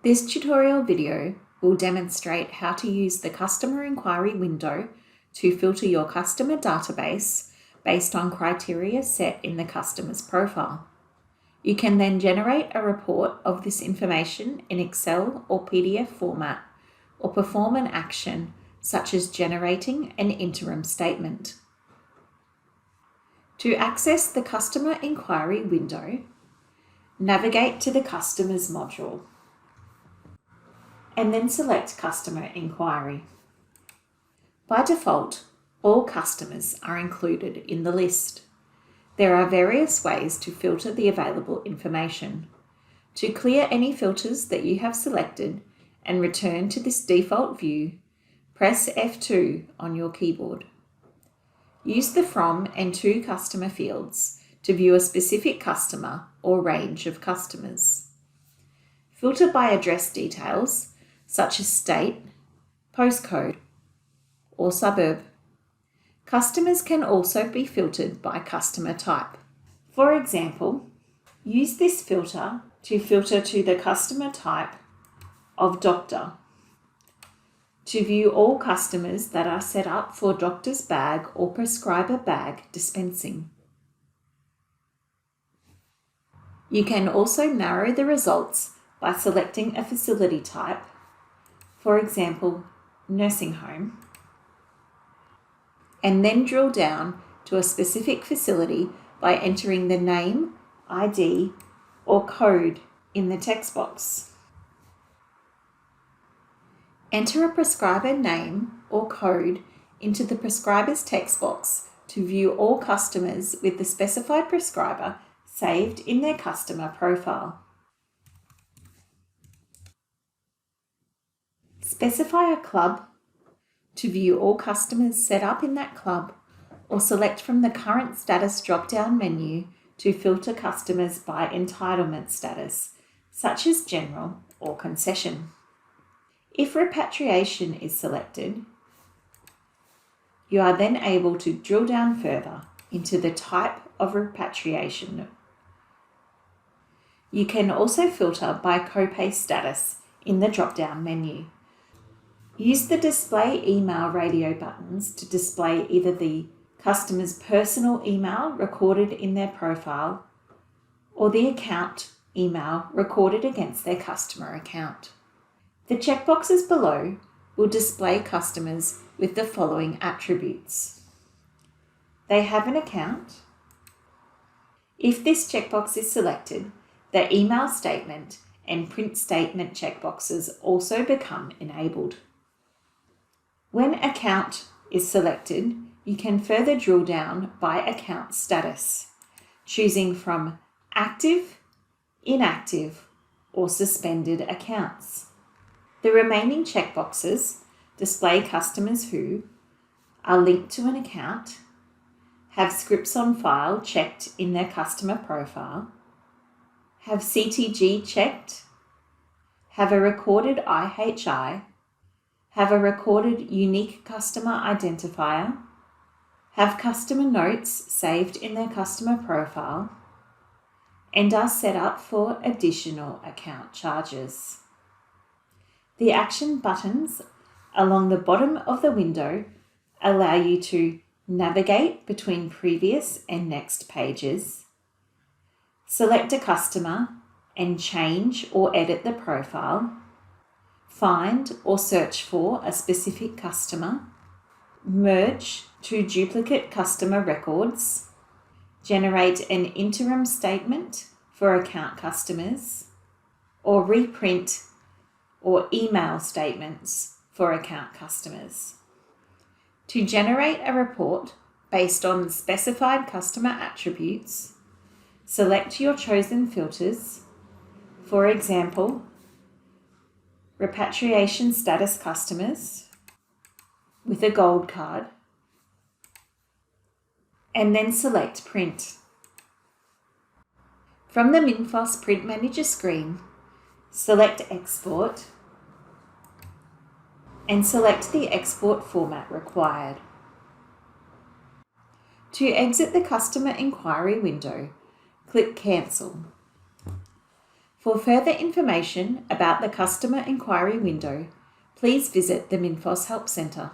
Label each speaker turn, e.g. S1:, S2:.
S1: This tutorial video will demonstrate how to use the Customer Enquiry window to filter your customer database based on criteria set in the customer's profile. You can then generate a report of this information in Excel or PDF format, or perform an action such as generating an interim statement. To access the Customer Enquiry window, navigate to the Customers module, and then select Customer Enquiry. By default, all customers are included in the list. There are various ways to filter the available information. To clear any filters that you have selected and return to this default view, press F2 on your keyboard. Use the From and To customer fields to view a specific customer or range of customers. Filter by address details such as state, postcode, or suburb. Customers can also be filtered by customer type. For example, use this filter to filter to the customer type of doctor to view all customers that are set up for doctor's bag or prescriber bag dispensing. You can also narrow the results by selecting a facility type, for example, nursing home, and then drill down to a specific facility by entering the name, ID, or code in the text box. Enter a prescriber name or code into the prescriber's text box to view all customers with the specified prescriber saved in their customer profile. Specify a club to view all customers set up in that club, or select from the current status drop-down menu to filter customers by entitlement status, such as general or concession. If repatriation is selected, you are then able to drill down further into the type of repatriation. You can also filter by copay status in the drop-down menu. Use the Display Email radio buttons to display either the customer's personal email recorded in their profile or the account email recorded against their customer account. The checkboxes below will display customers with the following attributes. They have an account. If this checkbox is selected, the email statement and print statement checkboxes also become enabled. When account is selected, you can further drill down by account status, choosing from active, inactive, or suspended accounts. The remaining checkboxes display customers who are linked to an account, have scripts on file checked in their customer profile, have CTG checked, have a recorded IHI, have a recorded unique customer identifier, have customer notes saved in their customer profile, and are set up for additional account charges. The action buttons along the bottom of the window allow you to navigate between previous and next pages, select a customer and change or edit the profile, find or search for a specific customer, merge two duplicate customer records, generate an interim statement for account customers, or reprint or email statements for account customers. To generate a report based on specified customer attributes, select your chosen filters, for example, repatriation status customers with a gold card, and then select Print. From the Minfos Print Manager screen, select Export and select the export format required. To exit the Customer Enquiry window, click Cancel. For further information about the Customer Enquiry window, please visit the Minfos Help Centre.